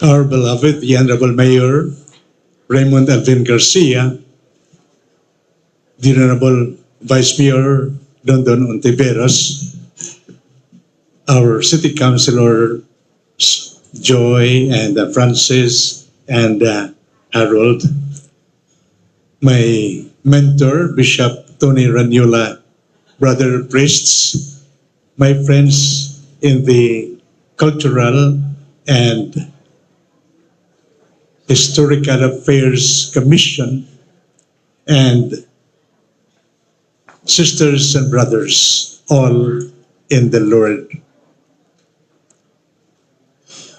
Our beloved, the Honorable Mayor Raymond Alvin Garcia, the Honorable Vice Mayor Dondon Ontiveros, our City Councilor Joy and Francis and Harold, my mentor Bishop Tony Ranyola, brother priests, my friends in the Cultural and Historical Affairs Commission, and sisters and brothers, all in the Lord.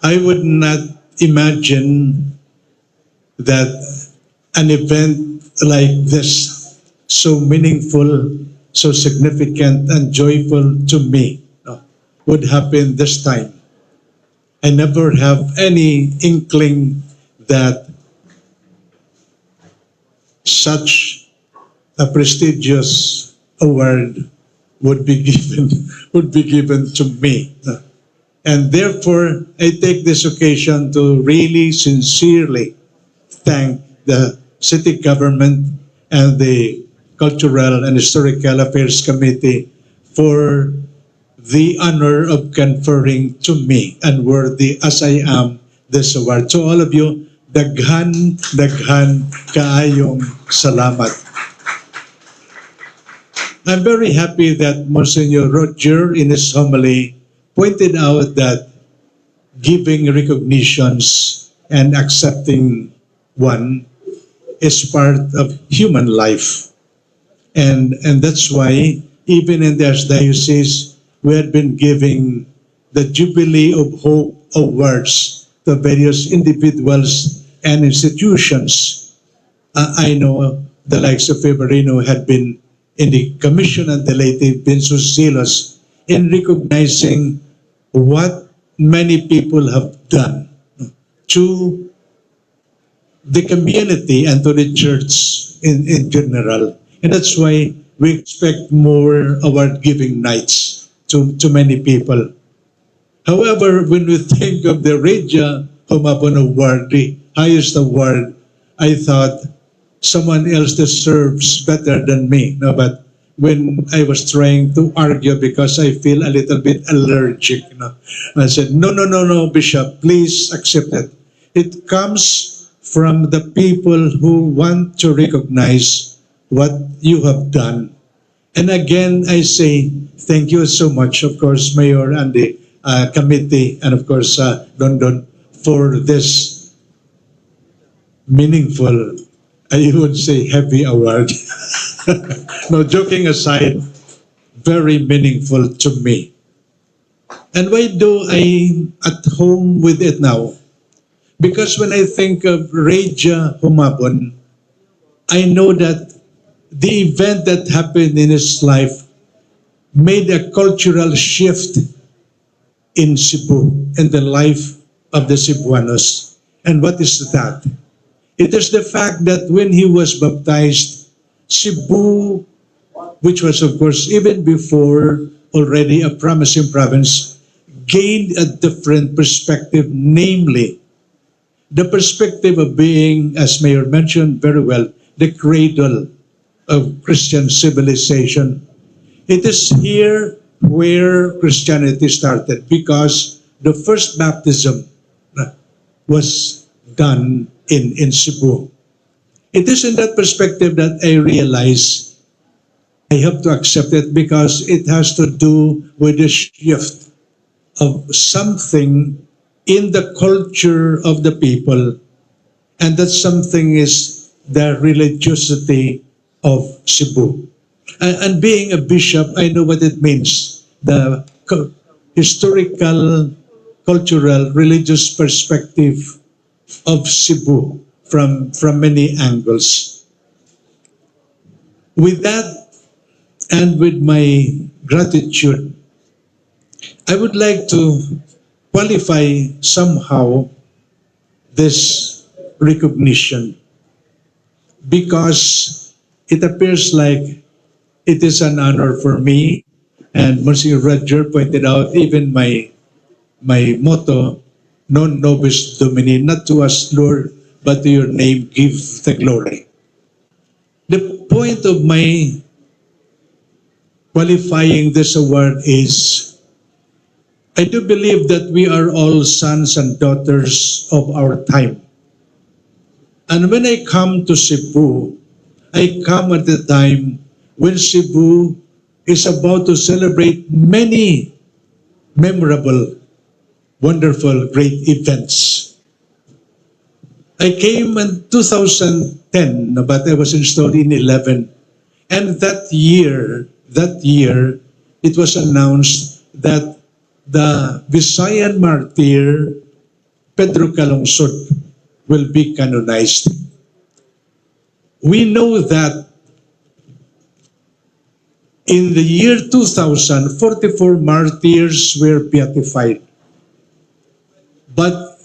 I would not imagine that an event like this, so meaningful, so significant and joyful to me, would happen this time. I never have any inkling that such a prestigious award would be given to me. And therefore, I take this occasion to really sincerely thank the city government and the Cultural and Historical Affairs Committee for the honor of conferring to me, and worthy as I am, this award. To all of you, daghan kaayong salamat. I'm very happy that Monsignor Roger in his homily pointed out that giving recognitions and accepting one is part of human life. And that's why even in the Archdiocese, we have been giving the Jubilee of Hope Awards to various individuals and institutions. I know the likes of Febrino had been in the commission and the late been so zealous in recognizing what many people have done to the community and to the church in general. And that's why we expect more award-giving nights to many people. However, when we think of the Rajah Humabon Award, the highest award, I thought someone else deserves better than me. No, but when I was trying to argue because I feel a little bit allergic, I said, no, Bishop, please accept it. It comes from the people who want to recognize what you have done. And again, I say thank you so much, of course, Mayor and the committee, and of course, London, for this meaningful, I would say heavy award. No, joking aside, very meaningful to me. And why do I at home with it now? Because when I think of Rajah Humabon, I know that the event that happened in his life made a cultural shift in Cebu, in the life of the Cebuanos. And what is that? It is the fact that when he was baptized, Cebu, which was of course even before already a promising province, gained a different perspective, namely the perspective of being, as Mayor mentioned very well, the cradle of Christian civilization. It is here where Christianity started because the first baptism was done in Cebu. It is in that perspective that I realize I have to accept it because it has to do with the shift of something in the culture of the people, and that something is the religiosity of Cebu. And being a bishop, I know what it means. The historical, cultural, religious perspective of Cebu from many angles. With that, and with my gratitude, I would like to qualify somehow this recognition because it appears like it is an honor for me, and Monsignor Rajah pointed out even my motto non nobis Domini, not to us, Lord, but to your name give the glory. The point of my qualifying this award is I do believe that we are all sons and daughters of our time. And when I come to Cebu, I come at the time when Cebu is about to celebrate many memorable, wonderful, great events. I came in 2010, but I was installed in 11. And that year, it was announced that the Visayan martyr Pedro Calungsod will be canonized. We know that in the year 2000, 44 martyrs were beatified. But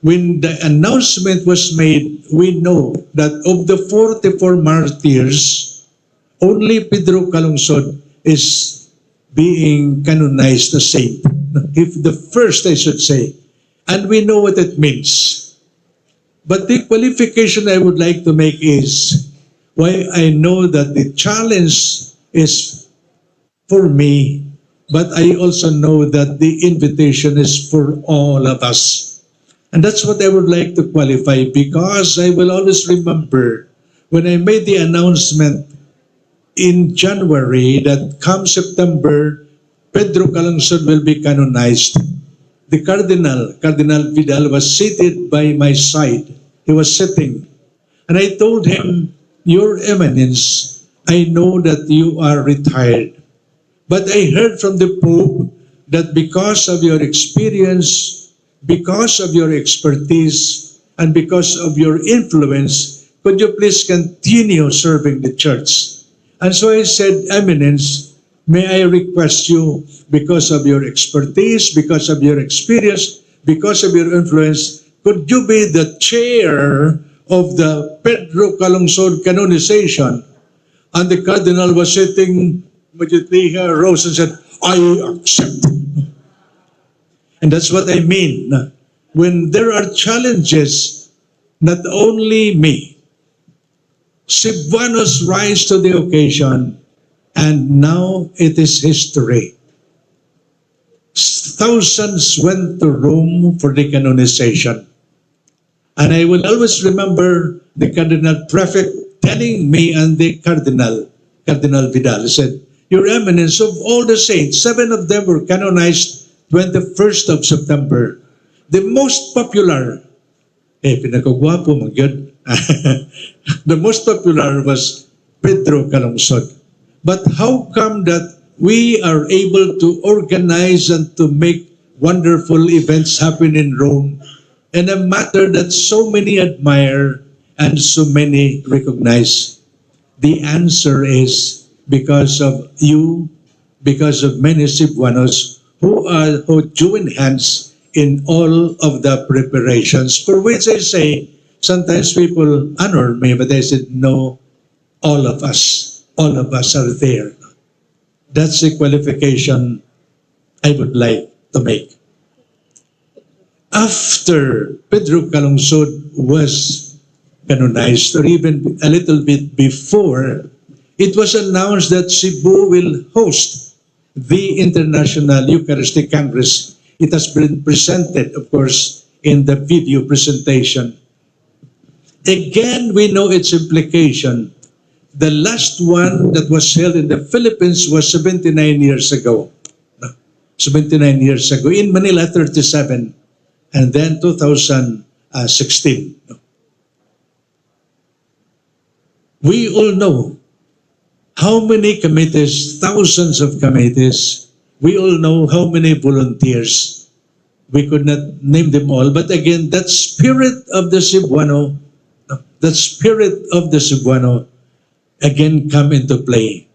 when the announcement was made, we know that of the 44 martyrs, only Pedro Calungsod is being canonized a saint. If the first, I should say. And we know what it means. But the qualification I would like to make is why I know that the challenge is for me, but I also know that the invitation is for all of us. And that's what I would like to qualify because I will always remember when I made the announcement in January that come September, Pedro Calungsod will be canonized. The Cardinal Vidal, was seated by my side. He was sitting. And I told him, Your Eminence, I know that you are retired. But I heard from the Pope that because of your experience, because of your expertise, and because of your influence, could you please continue serving the church? And so I said, Eminence, may I request you, because of your expertise, because of your experience, because of your influence, could you be the chair of the Pedro Calungsod canonization? And the Cardinal was sitting immediately, he rose and said, I accept. And that's what I mean. When there are challenges, not only me, Cebuanos rise to the occasion, and now it is history. Thousands went to Rome for the canonization. And I will always remember the Cardinal Prefect telling me and the Cardinal Vidal, said, Your Eminence, of all the saints, 7 of them were canonized 21st of September. The most popular, pinakagwapo, magyod. The most popular was Pedro Calungsod. But how come that we are able to organize and to make wonderful events happen in Rome in a matter that so many admire and so many recognize? The answer is because of you, because of many Cebuanos who join hands in all of the preparations, for which I say, sometimes people honor me, but I said, no, all of us are there. That's the qualification I would like to make. After Pedro Calungsod was canonized, or even a little bit before, it was announced that Cebu will host the International Eucharistic Congress. It has been presented, of course, in the video presentation. Again, we know its implication. The last one that was held in the Philippines was 79 years ago. 79 years ago. In Manila, 37. And then 2016. We all know how many committees, thousands of committees. We all know how many volunteers. We could not name them all. But again, that spirit of the Cebuano, again come into play.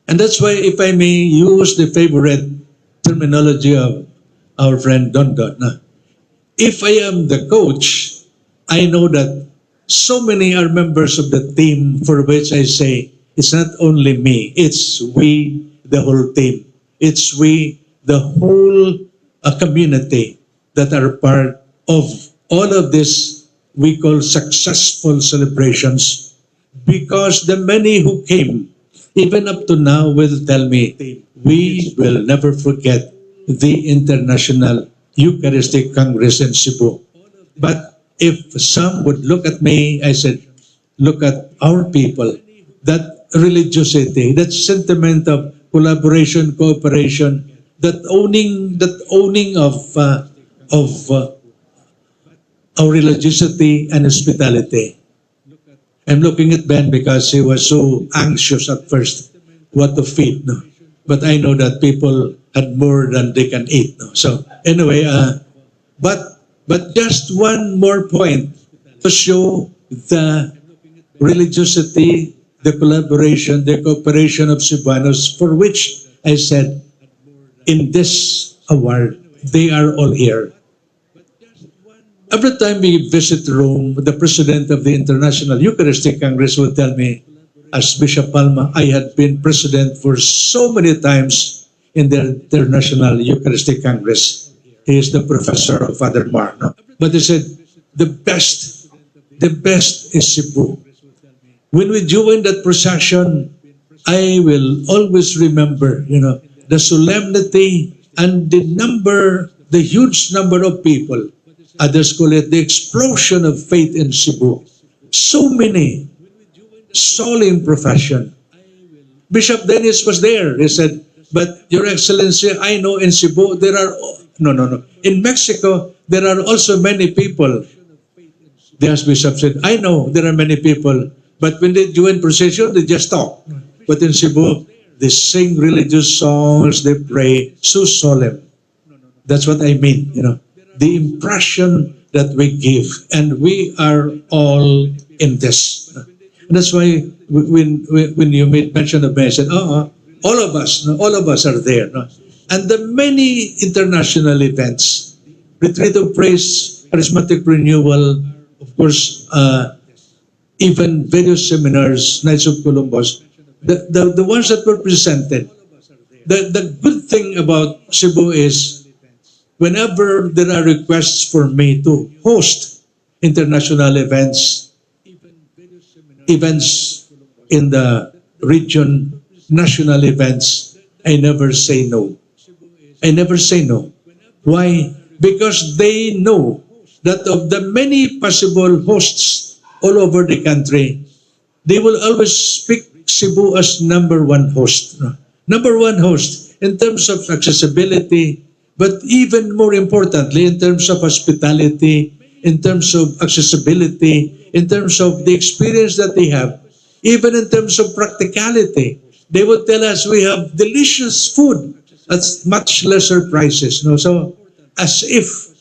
And that's why, if I may use the favorite terminology of our friend Don Don, if I am the coach, I know that so many are members of the team, for which I say, it's not only me, it's we, the whole team. It's we, the whole community. that are part of all of this we call successful celebrations, because the many who came, even up to now, will tell me, we will never forget the International Eucharistic Congress in Cebu. But if some would look at me, I said, look at our people, that religiosity, that sentiment of collaboration, cooperation, that owning of our religiosity and hospitality. I'm looking at Ben because he was so anxious at first what to feed. No? But I know that people had more than they can eat. No? So anyway, but just one more point to show the religiosity, the collaboration, the cooperation of Cebuanos, for which I said in this award, they are all here. Every time we visit Rome, the president of the International Eucharistic Congress would tell me, as Bishop Palma, I had been president for so many times in the International Eucharistic Congress. He is the professor of Father Mar. No? But he said, the best is Cebu. When we join that procession, I will always remember, the solemnity and the huge number of people. Others call it the explosion of faith in Cebu. So many solemn profession. Bishop Dennis was there. He said, but Your Excellency, I know in Cebu there are, no. In Mexico, there are also many people. The Archbishop said, I know there are many people, but when they join procession, they just talk. But in Cebu, they sing religious songs, they pray, so solemn. That's what I mean, the impression that we give, and we are all in this. And that's why when you made mention of me, I said, all of us are there. No? And the many international events, Retreat of Praise, Charismatic Renewal, of course, even various seminars, Knights of Columbus, the ones that were presented. The good thing about Cebu is whenever there are requests for me to host international events in the region, national events, I never say no. I never say no. Why? Because they know that of the many possible hosts all over the country, they will always pick Cebu as number one host. Number one host in terms of accessibility, but even more importantly, in terms of hospitality, in terms of accessibility, in terms of the experience that they have, even in terms of practicality. They would tell us we have delicious food at much lesser prices. No? So as if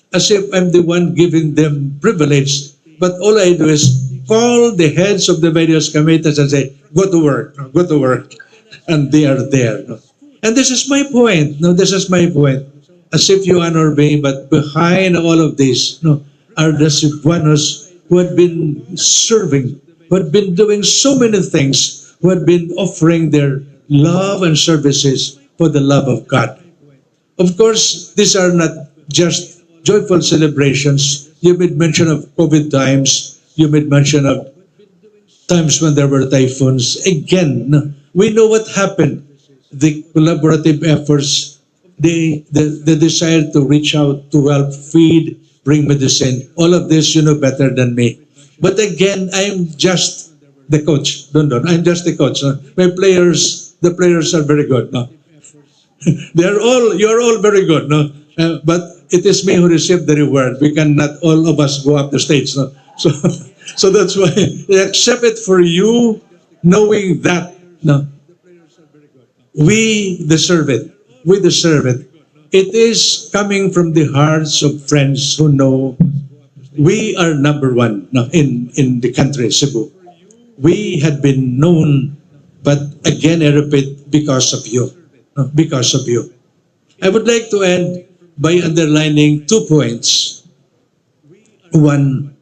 I'm the one giving them privilege, but all I do is call the heads of the various committees and say, go to work, and they are there. No? And this is my point. No, this is my point. As if you honor me, but behind all of this, are the Cebuanos who had been serving, who had been doing so many things, who had been offering their love and services for the love of God. Of course, these are not just joyful celebrations. You made mention of COVID times. You made mention of times when there were typhoons. Again, we know what happened. The collaborative efforts, the desire to reach out to help feed, bring medicine, all of this you know better than me. But again, I'm just the coach. Don't. I'm just the coach. No? The players are very good. No? You're all very good. No? But it is me who received the reward. We cannot all of us go up the stage. No? So, so that's why I accept it for you, knowing that we deserve it. We deserve it. It is coming from the hearts of friends who know we are number one in the country, Cebu. We had been known, but again, I repeat, because of you. Because of you. I would like to end by underlining 2 points. One,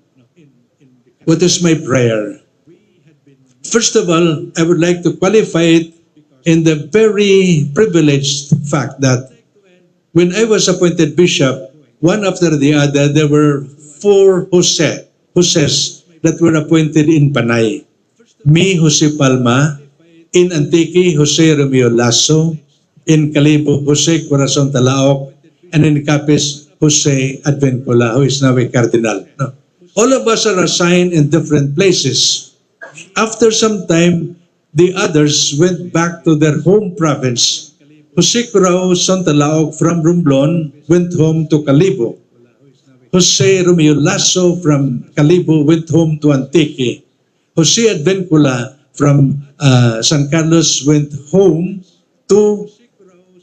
what is my prayer? First of all, I would like to qualify it in the very privileged fact that when I was appointed bishop, one after the other, there were four Joses that were appointed in Panay. Me, Jose Palma; in Antique, Jose Romeo Lasso; in Calibo, Jose Corazon Talaok; and in Capiz, Jose Advencula, who is now a cardinal. No? All of us are assigned in different places. After some time, the others went back to their home province. Jose Corazon Talaok from Romblon went home to Calibo. Jose Romeo Lasso from Calibo went home to Antique. Jose Advencula from San Carlos went home to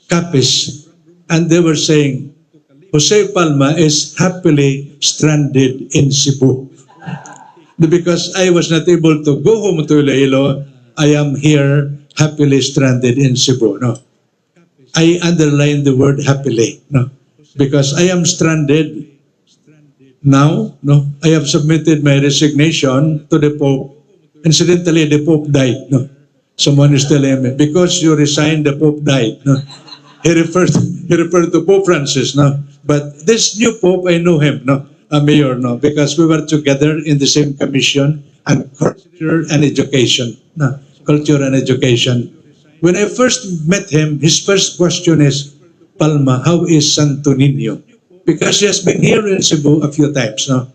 Capiz. And they were saying, Jose Palma is happily stranded in Cebu. Because I was not able to go home to Iloilo, I am here happily stranded in Cebu. No, I underline the word happily. No, because I am stranded now. No, I have submitted my resignation to the Pope. Incidentally, the Pope died. No, someone is telling me because you resigned, the Pope died. No, he referred to Pope Francis. No, but this new Pope, I know him. No, a mayor. No, because we were together in the same commission and culture and education. No, culture and education. When I first met him, his first question is, Palma, how is Santo Niño? Because he has been here in Cebu a few times. No,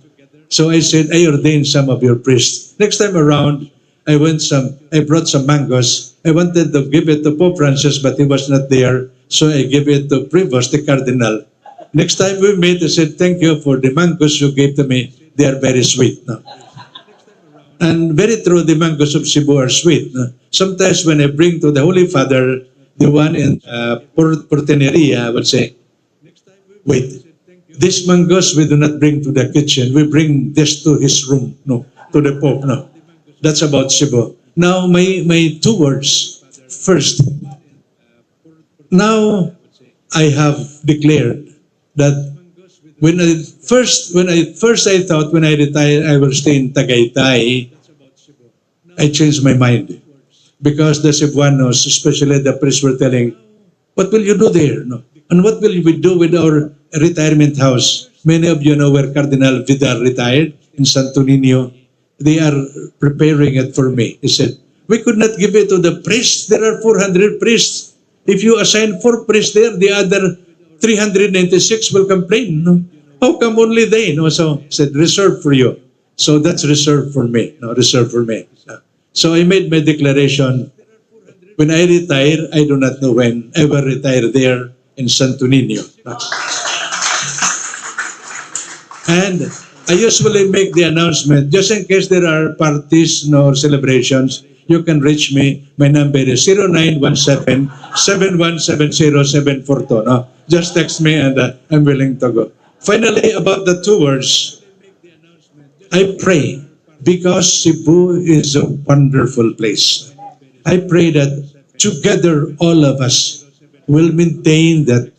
so I said, I ordained some of your priests. Next time around, I brought some mangoes. I wanted to give it to Pope Francis, but he was not there. So I gave it to Prevost, the Cardinal. Next time we meet, I said, thank you for the mangoes you gave to me. They are very sweet. No? And very true, the mangoes of Cebu are sweet. No? Sometimes when I bring to the Holy Father, the one in Porteneria, I would say, wait, these mangoes we do not bring to the kitchen. We bring this to his room, no, to the Pope. No, that's about Cebu. Now, my two words. First, now I have declared that when I thought when I retire I will stay in Tagaytay, I changed my mind because the Cebuanos, especially the priests, were telling, "What will you do there? No, and what will we do with our retirement house?" Many of you know where Cardinal Vidal retired in Santo Niño. They are preparing it for me. He said, "We could not give it to the priests. There are 400 priests. If you assign 4 priests there, the other 396 will complain. No? How come only they?" No? So I said, reserved for you. So that's reserved for me. No, reserved for me. So I made my declaration. When I retire, I do not know when. I will retire there in Santo Niño. And I usually make the announcement, just in case there are parties or celebrations, you can reach me. My number is 0917-7170-742. No? Just text me and I'm willing to go. Finally, about the two words, I pray because Cebu is a wonderful place. I pray that together all of us will maintain that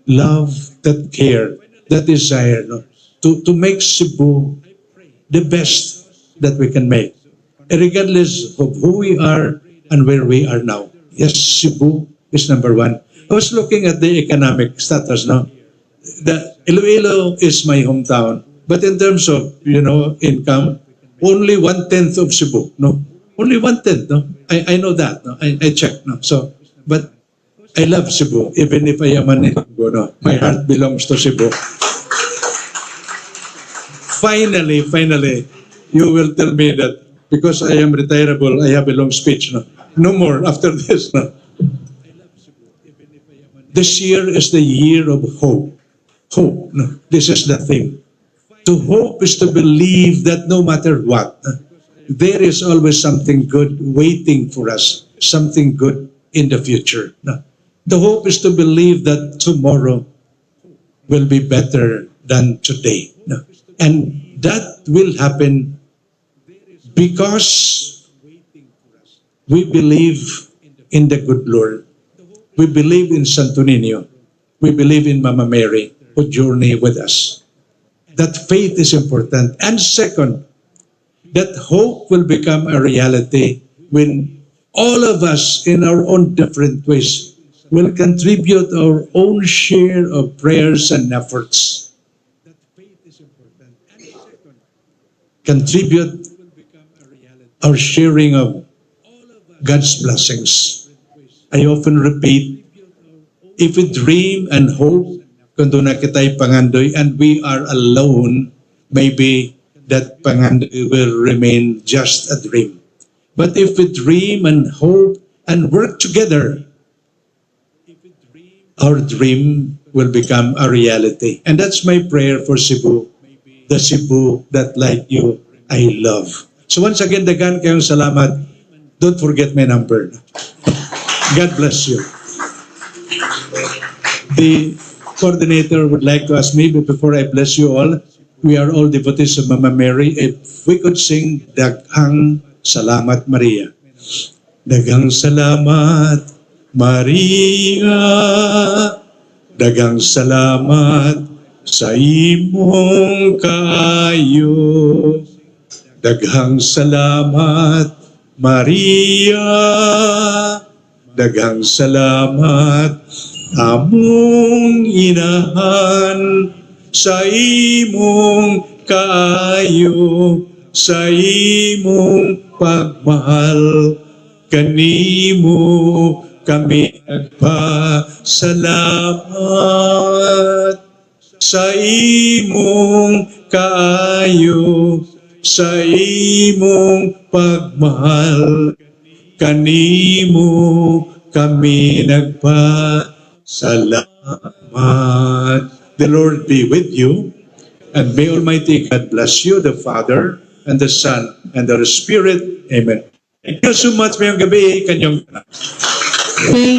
love, that care, that desire, no? to make Cebu the best that we can make, regardless of who we are and where we are now. Yes, Cebu is number one. I was looking at the economic status now. The Iloilo is my hometown, but in terms of income, only 1/10 of Cebu. No, only 1/10. No, I know that. No, I checked. No, so but I love Cebu, even if I am an Ilonggo. No, my heart belongs to Cebu. Finally, you will tell me that because I am retirable, I have a long speech. No, no more after this. No. This year is the year of hope. Hope. No, this is the thing. To hope is to believe that no matter what, there is always something good waiting for us, something good in the future. No. The hope is to believe that tomorrow will be better than today. No. And that will happen because we believe in the good Lord. We believe in Santo Niño. We believe in Mama Mary who journey with us. That faith is important. And second, that hope will become a reality when all of us in our own different ways will contribute our own share of prayers and efforts contribute our sharing of God's blessings. I often repeat, if we dream and hope, kung doon na kita'y pangandoy, and we are alone, maybe that pangandoy will remain just a dream. But if we dream and hope and work together, our dream will become a reality. And that's my prayer for Cebu, the Cebu that like you, I love. So once again, dagan kayong salamat. Don't forget my number. God bless you. The coordinator would like to ask me, but before I bless you all, we are all devotees of Mama Mary. If we could sing Daghang Salamat Maria. Daghang salamat Maria, daghang salamat sa imong kaayo. Daghang salamat Maria, daghang salamat among inahan sa imong kaayo, sa imong pagmahal kanimo kami nagpasalamat sa imong kaayo, sa imong pagmahal kanimo kami nagpasalamat. The Lord be with you, and may Almighty God bless you, the Father, and the Son, and the Spirit. Amen. Thank you so much ngayong gabi. Kanyang